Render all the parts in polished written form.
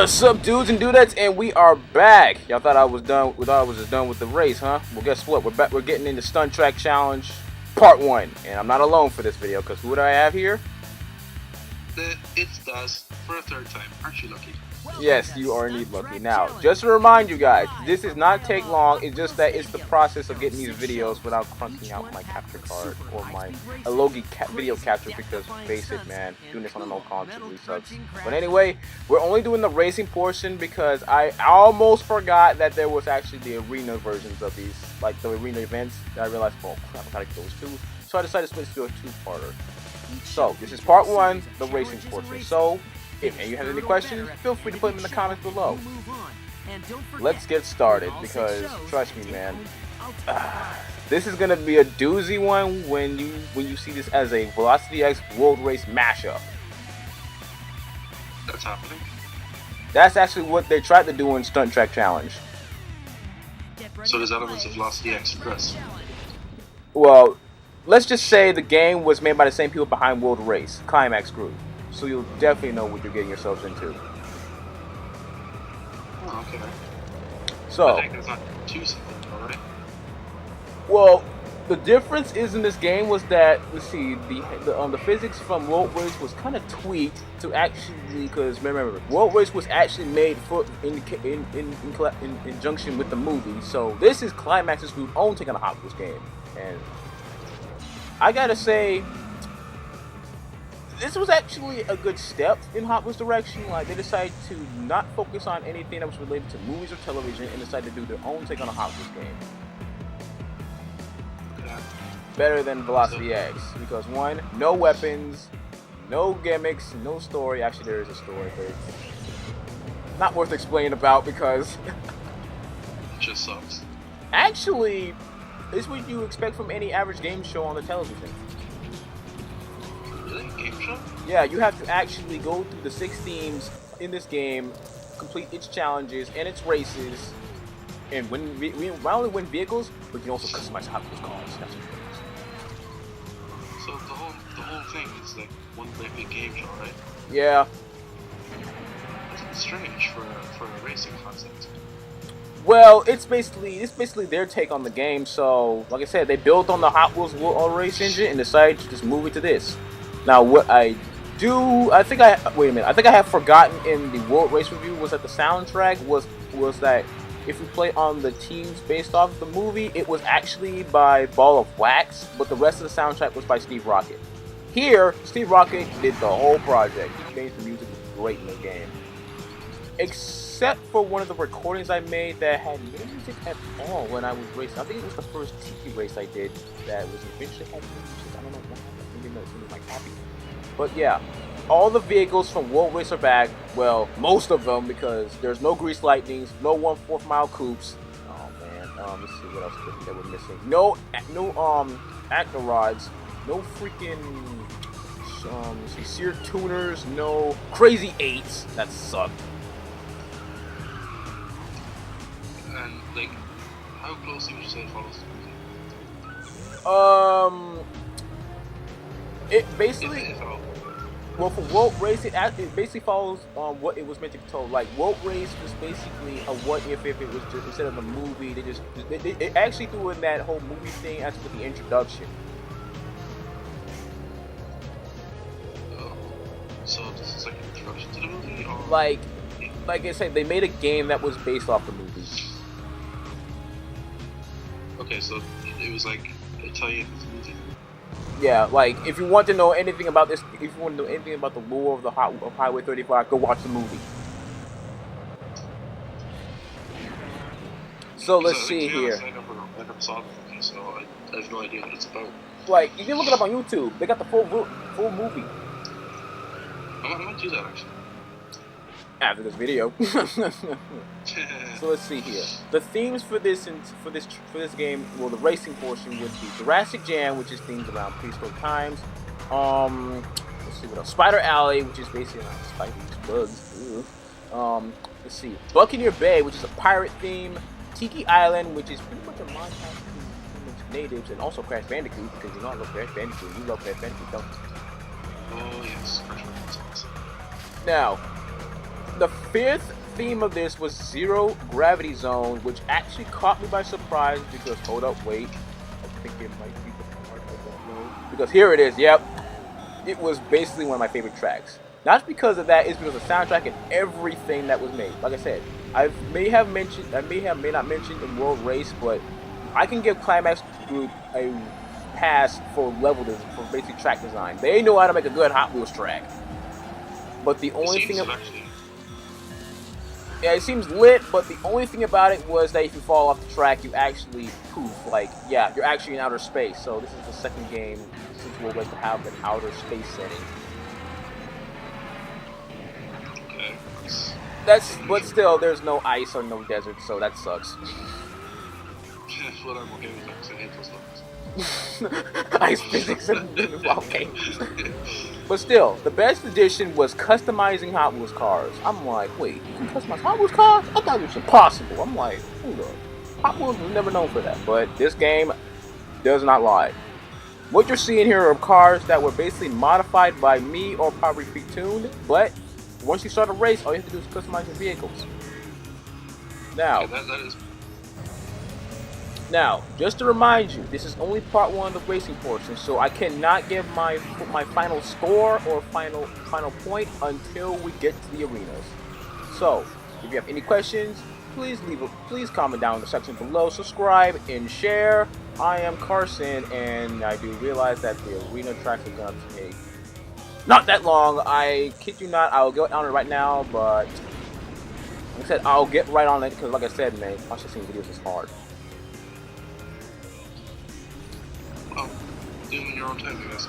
What's up, dudes and dudettes? And we are back. Y'all thought I was done. Thought I was just done with the race, huh? Well, guess what? We're back. We're getting into Stunt Track Challenge Part 1, and I'm not alone for this video because who do I have here? It's Daz for a third time. Aren't you lucky? Yes, you are indeed lucky. Now, just to remind you guys, this does not take long. It's just that it's the process of getting these videos without crunching out my capture card or my Logi video capture because face it, man, doing this on an old console really sucks. But anyway, we're only doing the racing portion because I almost forgot that there was actually the arena versions of these, like the arena events. That I realized, oh crap, I gotta get those too. So I decided to switch to a two-parter. So this is part 1, the racing portion. So if you have any questions, feel free to put them in the comments below. Let's get started because trust me, man, this is gonna be a doozy one when you see this as a Velocity X World Race mashup. That's happening. That's actually what they tried to do in Stunt Track Challenge. So there's elements of Velocity X Press. Well, let's just say the game was made by the same people behind World Race, Climax Group. So you'll definitely know what you're getting yourselves into. Oh, okay. So, I think it's not too simple, alright? well, the difference is in this game was that, let's see, the physics from World Race was kind of tweaked to actually, because remember, World Race was actually made for in conjunction with the movie. So this is Climax's Group's own take on a Hot Wheels game, and I gotta say, this was actually a good step in Hot Wheels' direction. Like, they decided to not focus on anything that was related to movies or television and decided to do their own take on a Hot Wheels game. Yeah. Better than Velocity X, because one, no weapons, no gimmicks, no story. Actually, there is a story, but it's not worth explaining about because It just sucks. actually, it's what you expect from any average game show on the television. Really? Game show? Yeah, you have to actually go through the 6 themes in this game, complete its challenges and its races, and we not only win vehicles, but you can also customize Hot Wheels cars. That's what it is. So the whole thing is like one great big game show, right? Yeah. It's strange for a racing concept. Well, it's basically their take on the game. So, like I said, they built on the Hot Wheels World Race engine and decided to just move it to this. Now, what I think I have forgotten in the World Race review was that the soundtrack was that if you play on the teams based off the movie, it was actually by Ball of Wax, but the rest of the soundtrack was by Steve Rocket. Here, Steve Rocket did the whole project. He made the music great in the game. Except for one of the recordings I made that had no music at all when I was racing. I think it was the first TV race I did that was eventually had music. I don't know why. Maybe it was like happy. But yeah, all the vehicles from World Race are back. Well, most of them, because there's no Grease Lightnings, no 1/4 mile coupes. Oh man, let's see what else that we're missing. No actor rods, no freaking seared tuners, no crazy 8s. That sucked. And like, how closely would you say it follows the movie? It basically. If at all. Well, for World Race, it basically follows what it was meant to be told. Like, World Race was basically a what if it was just, instead of a movie, they actually threw in that whole movie thing as with the introduction. Oh. So this is like an introduction to the movie, or Like I said, they made a game that was based off the movie. okay, so it was like a tie-in with the movie. Yeah, like, if you want to know anything about this, if you want to know anything about the lore of Highway 35, go watch the movie. So let's see here. I never saw the movie, so I have no idea what it's about. Like, you can look it up on YouTube. They got the full movie I might do that actually. after this video. So let's see here. The themes for this game, well, the racing portion would be Jurassic Jam, which is themed around prehistoric times. Let's see what else. Spider Alley, which is basically around spiders, bugs. Ew. Let's see. Buccaneer Bay, which is a pirate theme. Tiki Island, which is pretty much a montage to natives, and also Crash Bandicoot, because you know I love Crash Bandicoot. You love Crash Bandicoot, don't you? Oh yes, Crash Bandicoot. Now, the fifth theme of this was Zero Gravity Zone, which actually caught me by surprise because, hold up, wait, I think it might be the part I don't know. Because here it is, yep. It was basically one of my favorite tracks. Not because of that, it's because of the soundtrack and everything that was made. Like I said, I may not mentioned in World Race, but I can give Climax Group a pass for level design, for basic track design. They know how to make a good Hot Wheels track. But the only thing, yeah, it seems lit. But the only thing about it was that if you fall off the track, you actually poof. Like, yeah, you're actually in outer space. So this is the second game since we're going to have an outer space setting. But still, there's no ice or no desert, so that sucks. Well, I'm okay with that because I hate those levels. Ice physics and volcanoes. But still, the best addition was customizing Hot Wheels cars. I'm like, wait, you can customize Hot Wheels cars? I thought it was impossible. I'm like, hold up. Hot Wheels was never known for that, but this game does not lie. What you're seeing here are cars that were basically modified by me or probably pre-tuned, but once you start a race, all you have to do is customize your vehicles. Now, yeah, now, just to remind you, this is only part 1 of the racing portion, so I cannot give my final score or final point until we get to the arenas. So, if you have any questions, please comment down in the section below, subscribe and share. I am Carson, and I do realize that the arena tracks are going to take not that long. I kid you not, I'll get on it right now, but like I said, I'll get right on it because, like I said, man, watching videos is hard. Well, do it in your own time, I guess.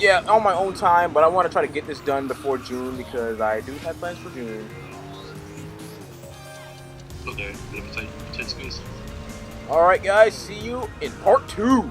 Yeah, on my own time, but I want to try to get this done before June because I do have plans for June. Okay, take space. Alright guys, see you in part 2!